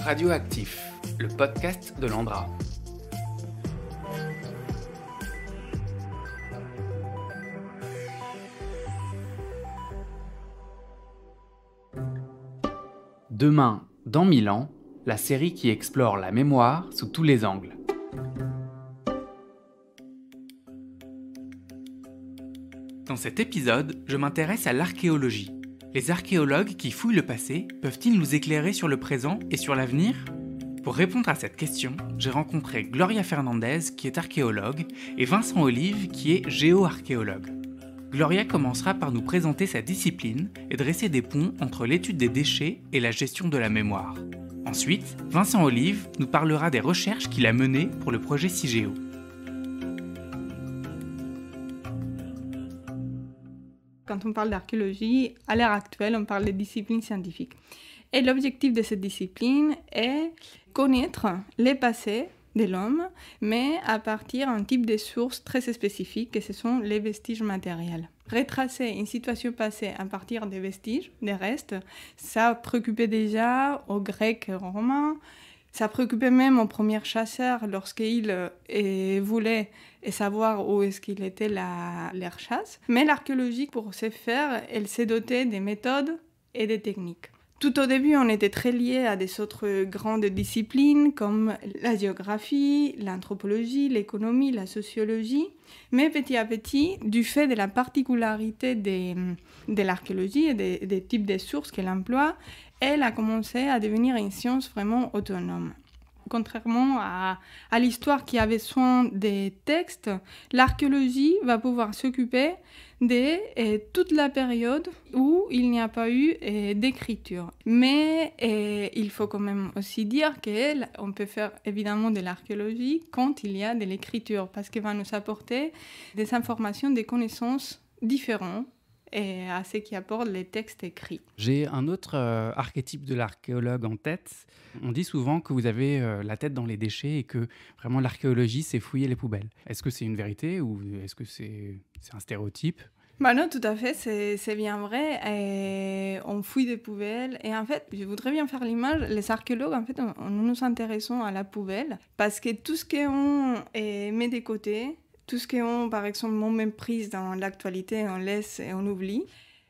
Radioactif, le podcast de l'Andra. Demain, dans 1000 ans, la série qui explore la mémoire sous tous les angles. Dans cet épisode, je m'intéresse à l'archéologie. Les archéologues qui fouillent le passé peuvent-ils nous éclairer sur le présent et sur l'avenir ? Pour répondre à cette question, j'ai rencontré Gloria Fernandez qui est archéologue et Vincent Olive qui est géoarchéologue. Gloria commencera par nous présenter sa discipline et dresser des ponts entre l'étude des déchets et la gestion de la mémoire. Ensuite, Vincent Olive nous parlera des recherches qu'il a menées pour le projet CIGEO. Quand on parle d'archéologie, à l'heure actuelle, on parle de disciplines scientifiques. Et l'objectif de cette discipline est connaître les passés de l'homme, mais à partir d'un type de sources très spécifiques, et ce sont les vestiges matériels. Retracer une situation passée à partir des vestiges, des restes, ça préoccupait déjà aux Grecs et aux Romains, ça préoccupait même aux premiers chasseurs lorsqu'ils voulaient savoir où est-ce qu'il était leur chasse. Mais l'archéologie, pour ce faire, elle s'est dotée des méthodes et des techniques. Tout au début, on était très liés à des autres grandes disciplines comme la géographie, l'anthropologie, l'économie, la sociologie. Mais petit à petit, du fait de la particularité de l'archéologie et des types de sources qu'elle emploie, elle a commencé à devenir une science vraiment autonome. Contrairement à l'histoire qui avait soin des textes, l'archéologie va pouvoir s'occuper de toute la période où il n'y a pas eu d'écriture. Mais il faut quand même aussi dire qu'on peut faire évidemment de l'archéologie quand il y a de l'écriture, parce qu'elle va nous apporter des informations, des connaissances différentes et à ce qui apportent les textes écrits. J'ai un autre archétype de l'archéologue en tête. On dit souvent que vous avez la tête dans les déchets et que vraiment l'archéologie, c'est fouiller les poubelles. Est-ce que c'est une vérité ou est-ce que c'est un stéréotype ? Bah non, tout à fait, c'est bien vrai. Et on fouille des poubelles. Et en fait, je voudrais bien faire l'image. Les archéologues, en fait, nous nous intéressons à la poubelle parce que tout ce qu'on met de côté, tout ce qu'on, par exemple, on méprise dans l'actualité, on laisse et on oublie,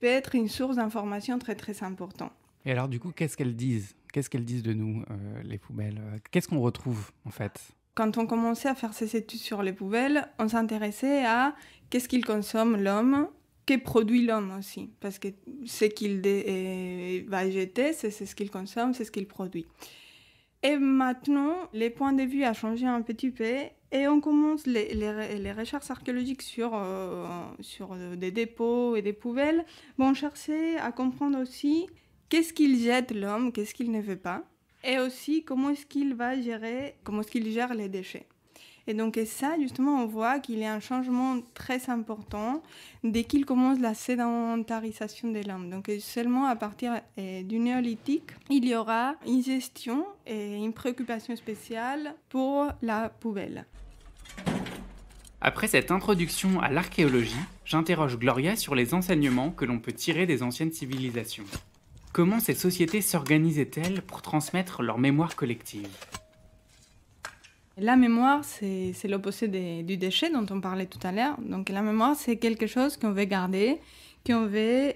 peut être une source d'information très, très importante. Et alors, du coup, qu'est-ce qu'elles disent ? Qu'est-ce qu'elles disent de nous, les poubelles ? Qu'est-ce qu'on retrouve, en fait ? Quand on commençait à faire ces études sur les poubelles, on s'intéressait à qu'est-ce qu'il consomme l'homme, que produit l'homme aussi. Parce que ce qu'il va jeter, c'est ce qu'il consomme, c'est ce qu'il produit. Et maintenant, les points de vue ont changé un petit peu et on commence les recherches archéologiques sur des dépôts et des poubelles vont chercher à comprendre aussi qu'est-ce qu'il jette l'homme, qu'est-ce qu'il ne veut pas, et aussi comment est-ce qu'il gère les déchets. Et donc ça, justement, on voit qu'il y a un changement très important dès qu'il commence la sédentarisation de l'homme. Donc seulement à partir du néolithique, il y aura une gestion et une préoccupation spéciale pour la poubelle. Après cette introduction à l'archéologie, j'interroge Gloria sur les enseignements que l'on peut tirer des anciennes civilisations. Comment ces sociétés s'organisaient-elles pour transmettre leur mémoire collective ? La mémoire, c'est l'opposé du déchet dont on parlait tout à l'heure. Donc la mémoire, c'est quelque chose qu'on veut garder, qu'on veut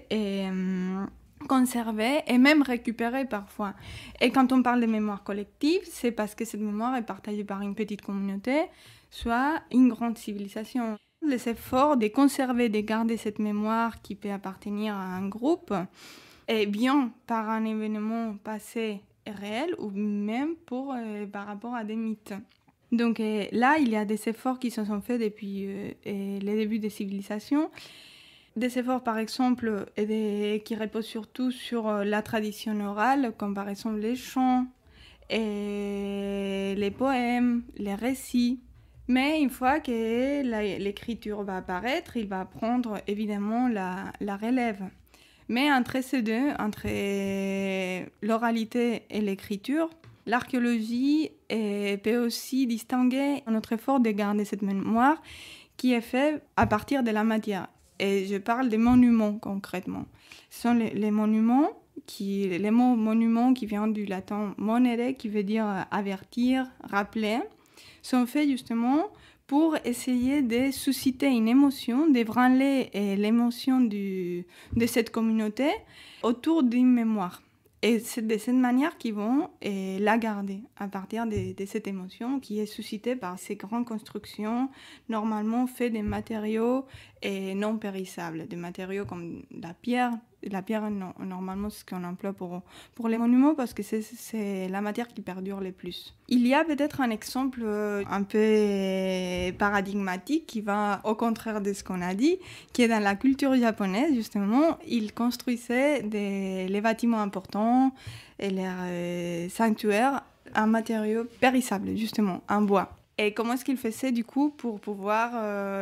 conserver et même récupérer parfois. Et quand on parle de mémoire collective, c'est parce que cette mémoire est partagée par une petite communauté, soit une grande civilisation. Les efforts de conserver, de garder cette mémoire qui peut appartenir à un groupe, est bien par un événement passé réel ou même par rapport à des mythes. Donc là, il y a des efforts qui se sont faits depuis les débuts des civilisations. Des efforts, par exemple, qui reposent surtout sur la tradition orale, comme par exemple les chants, et les poèmes, les récits. Mais une fois que l'écriture va apparaître, il va prendre évidemment la relève. Mais entre ces deux, entre l'oralité et l'écriture, l'archéologie peut aussi distinguer notre effort de garder cette mémoire qui est fait à partir de la matière. Et je parle des monuments concrètement. Ce sont les monuments les mots monument qui viennent du latin monere, qui veut dire avertir, rappeler, sont faits justement pour essayer de susciter une émotion, d'ébranler l'émotion de cette communauté autour d'une mémoire. Et c'est de cette manière qu'ils vont la garder à partir de cette émotion qui est suscitée par ces grandes constructions, normalement faites des matériaux non périssables, des matériaux comme la pierre. La pierre, normalement, c'est ce qu'on emploie pour les monuments parce que c'est la matière qui perdure le plus. Il y a peut-être un exemple un peu paradigmatique qui va au contraire de ce qu'on a dit, qui est dans la culture japonaise, justement. Ils construisaient les bâtiments importants et les sanctuaires en matériaux périssables, justement, en bois. Et comment est-ce qu'ils faisaient du coup pour pouvoir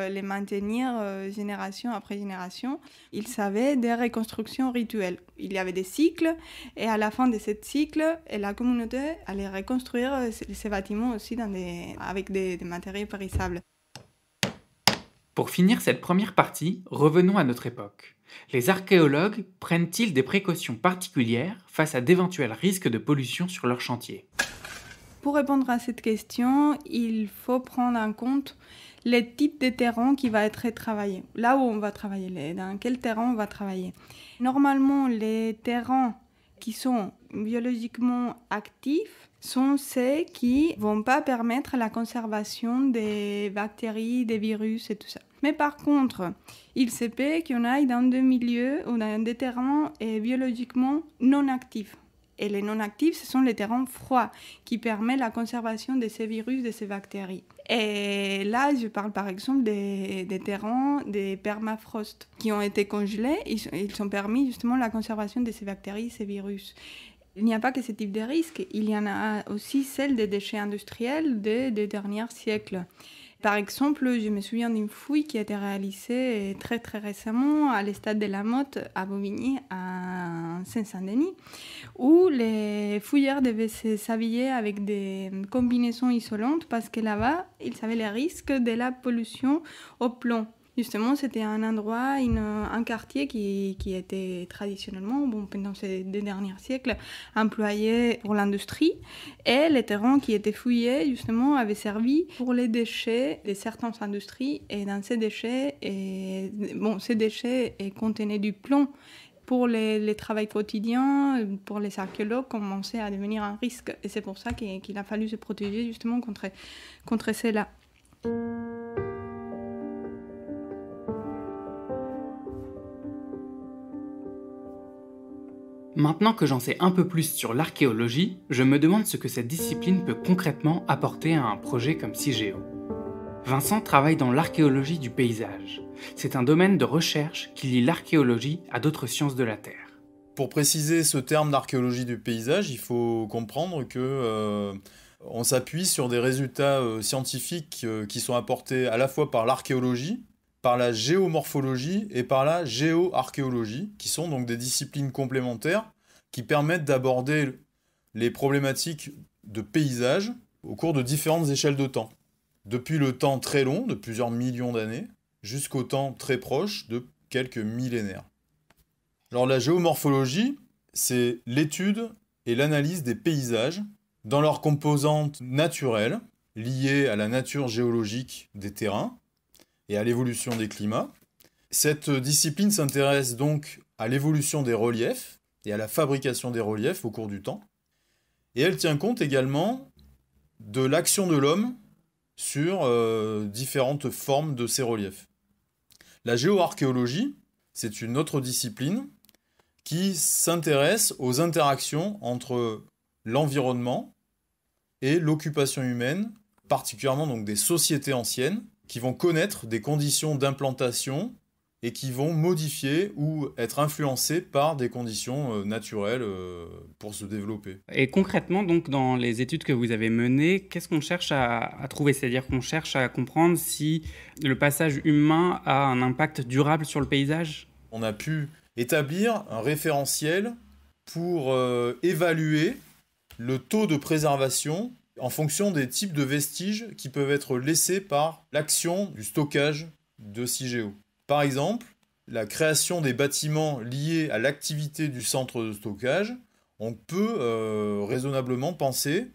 les maintenir génération après génération? Ils savaient des reconstructions rituelles. Il y avait des cycles et à la fin de ces cycles, la communauté allait reconstruire ces bâtiments aussi avec des matériaux périssables. Pour finir cette première partie, revenons à notre époque. Les archéologues prennent-ils des précautions particulières face à d'éventuels risques de pollution sur leur chantier? Pour répondre à cette question, il faut prendre en compte les types de terrain qui va être travaillé. Là où on va travailler, dans quel terrain on va travailler. Normalement, les terrains qui sont biologiquement actifs sont ceux qui ne vont pas permettre la conservation des bactéries, des virus et tout ça. Mais par contre, il se peut qu'on aille dans des milieux ou dans des terrains biologiquement non actifs. Et les non-actifs, ce sont les terrains froids qui permettent la conservation de ces virus, de ces bactéries. Et là, je parle par exemple des terrains, des permafrost qui ont été congelés. Ils ont permis justement la conservation de ces bactéries, ces virus. Il n'y a pas que ce type de risque, il y en a aussi celle des déchets industriels des derniers siècles. Par exemple, je me souviens d'une fouille qui a été réalisée très très récemment à l'Estade de la Motte à Bobigny, à Seine-Saint-Denis, où les fouilleurs devaient s'habiller avec des combinaisons isolantes parce que là-bas, ils savaient les risques de la pollution au plomb. Justement, c'était un endroit, un quartier qui était traditionnellement, pendant ces 2 derniers siècles, employé pour l'industrie. Et les terrains qui étaient fouillés, justement, avaient servi pour les déchets de certaines industries. Et dans ces déchets, contenaient du plomb. Pour les travaux quotidiens, pour les archéologues, commençait à devenir un risque. Et c'est pour ça qu'il a fallu se protéger, justement, contre cela. Maintenant que j'en sais un peu plus sur l'archéologie, je me demande ce que cette discipline peut concrètement apporter à un projet comme Cigéo. Vincent travaille dans l'archéologie du paysage. C'est un domaine de recherche qui lie l'archéologie à d'autres sciences de la Terre. Pour préciser ce terme d'archéologie du paysage, il faut comprendre que on s'appuie sur des résultats scientifiques qui sont apportés à la fois par l'archéologie, par la géomorphologie et par la géoarchéologie, qui sont donc des disciplines complémentaires qui permettent d'aborder les problématiques de paysage au cours de différentes échelles de temps. Depuis le temps très long, de plusieurs millions d'années, jusqu'au temps très proche de quelques millénaires. Alors la géomorphologie, c'est l'étude et l'analyse des paysages dans leurs composantes naturelles, liées à la nature géologique des terrains, et à l'évolution des climats. Cette discipline s'intéresse donc à l'évolution des reliefs et à la fabrication des reliefs au cours du temps. Et elle tient compte également de l'action de l'homme sur différentes formes de ces reliefs. La géoarchéologie, c'est une autre discipline qui s'intéresse aux interactions entre l'environnement et l'occupation humaine, particulièrement donc des sociétés anciennes, qui vont connaître des conditions d'implantation et qui vont modifier ou être influencés par des conditions naturelles pour se développer. Et concrètement, donc, dans les études que vous avez menées, qu'est-ce qu'on cherche à trouver? C'est-à-dire qu'on cherche à comprendre si le passage humain a un impact durable sur le paysage? On a pu établir un référentiel pour évaluer le taux de préservation en fonction des types de vestiges qui peuvent être laissés par l'action du stockage de Cigéo. Par exemple, la création des bâtiments liés à l'activité du centre de stockage, on peut raisonnablement penser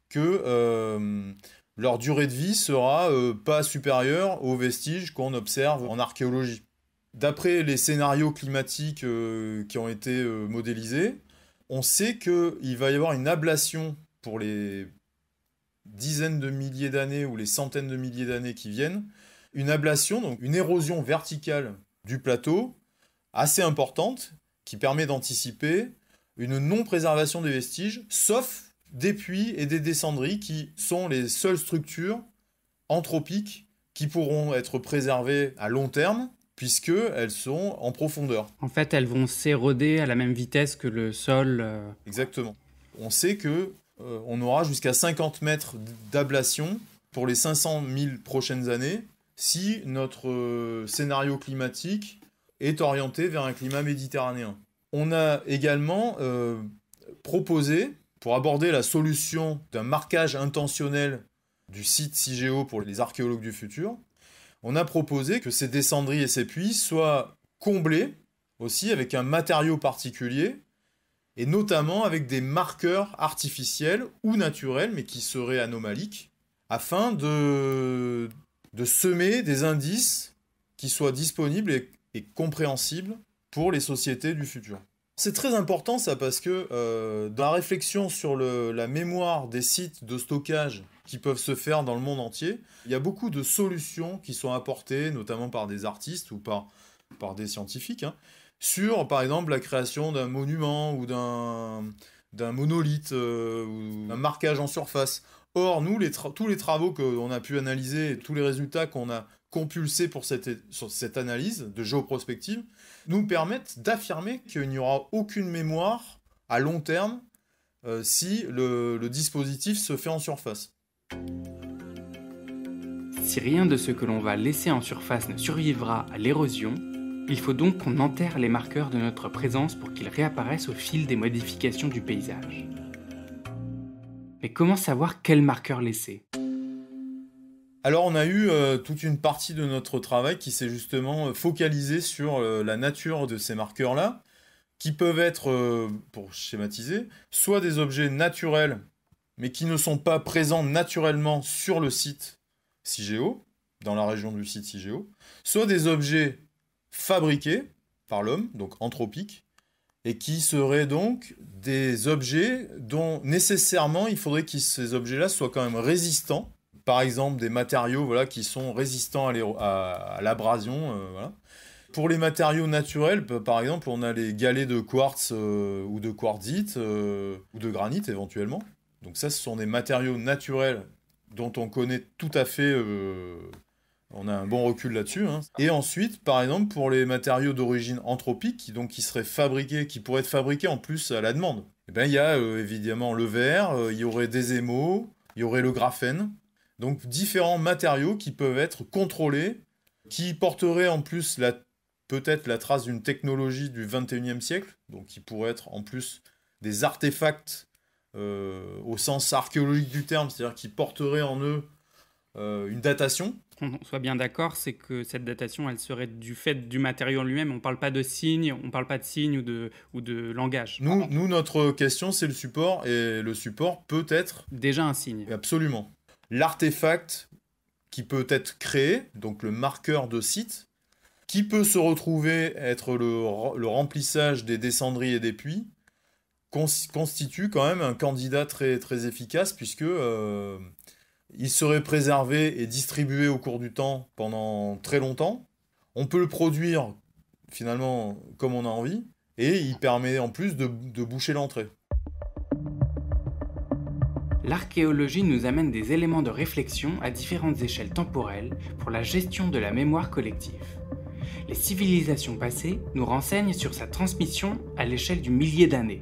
que leur durée de vie sera pas supérieure aux vestiges qu'on observe en archéologie. D'après les scénarios climatiques qui ont été modélisés, on sait qu'il va y avoir une ablation pour les dizaines de milliers d'années ou les centaines de milliers d'années qui viennent, une ablation, donc une érosion verticale du plateau assez importante qui permet d'anticiper une non-préservation des vestiges, sauf des puits et des descendries qui sont les seules structures anthropiques qui pourront être préservées à long terme puisqu'elles sont en profondeur. En fait, elles vont s'éroder à la même vitesse que le sol. Exactement. On sait que on aura jusqu'à 50 mètres d'ablation pour les 500 000 prochaines années si notre scénario climatique est orienté vers un climat méditerranéen. On a également proposé, pour aborder la solution d'un marquage intentionnel du site CIGEO pour les archéologues du futur, on a proposé que ces descendries et ces puits soient comblés aussi avec un matériau particulier, et notamment avec des marqueurs artificiels ou naturels, mais qui seraient anomaliques, afin de semer des indices qui soient disponibles et compréhensibles pour les sociétés du futur. C'est très important ça, parce que dans la réflexion sur la mémoire des sites de stockage qui peuvent se faire dans le monde entier, il y a beaucoup de solutions qui sont apportées, notamment par des artistes ou par des scientifiques, sur, par exemple, la création d'un monument ou d'un monolithe ou d'un marquage en surface. Or, nous, tous les travaux qu'on a pu analyser et tous les résultats qu'on a compulsés sur cette analyse de géoprospective nous permettent d'affirmer qu'il n'y aura aucune mémoire à long terme si le dispositif se fait en surface. Si rien de ce que l'on va laisser en surface ne survivra à l'érosion, il faut donc qu'on enterre les marqueurs de notre présence pour qu'ils réapparaissent au fil des modifications du paysage. Mais comment savoir quels marqueurs laisser ? Alors on a eu toute une partie de notre travail qui s'est justement focalisée sur la nature de ces marqueurs-là, qui peuvent être, pour schématiser, soit des objets naturels, mais qui ne sont pas présents naturellement sur le site CIGEO, dans la région du site CIGEO, soit des objets fabriqués par l'homme, donc anthropiques, et qui seraient donc des objets dont nécessairement il faudrait que ces objets-là soient quand même résistants, par exemple des matériaux qui sont résistants à l'abrasion. Voilà. Pour les matériaux naturels, par exemple, on a les galets de quartz ou de quartzite ou de granit éventuellement. Donc ça, ce sont des matériaux naturels dont on connaît tout à fait... on a un bon recul là-dessus. Et ensuite, par exemple, pour les matériaux d'origine anthropique, qui pourraient être fabriqués en plus à la demande, il y a évidemment le verre, il y aurait des émaux, il y aurait le graphène. Donc différents matériaux qui peuvent être contrôlés, qui porteraient en plus peut-être la trace d'une technologie du 21e siècle, donc qui pourraient être en plus des artefacts au sens archéologique du terme, c'est-à-dire qui porteraient en eux une datation. Qu'on soit bien d'accord, c'est que cette datation, elle serait du fait du matériau en lui-même. On ne parle pas de signes, ou de langage. Nous, notre question, c'est le support, et le support peut être... déjà un signe. Absolument. L'artefact qui peut être créé, donc le marqueur de site, qui peut se retrouver être le remplissage des descendries et des puits, constitue quand même un candidat très, très efficace, puisque... il serait préservé et distribué au cours du temps pendant très longtemps. On peut le produire finalement comme on a envie et il permet en plus de boucher l'entrée. L'archéologie nous amène des éléments de réflexion à différentes échelles temporelles pour la gestion de la mémoire collective. Les civilisations passées nous renseignent sur sa transmission à l'échelle du millier d'années.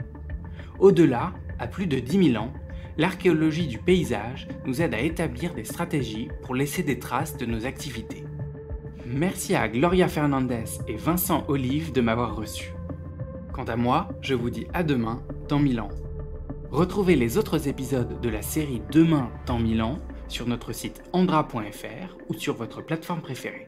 Au-delà, à plus de 10 000 ans, l'archéologie du paysage nous aide à établir des stratégies pour laisser des traces de nos activités. Merci à Gloria Fernandez et Vincent Olive de m'avoir reçu. Quant à moi, je vous dis à demain dans 1000 ans. Retrouvez les autres épisodes de la série Demain dans 1000 ans sur notre site andra.fr ou sur votre plateforme préférée.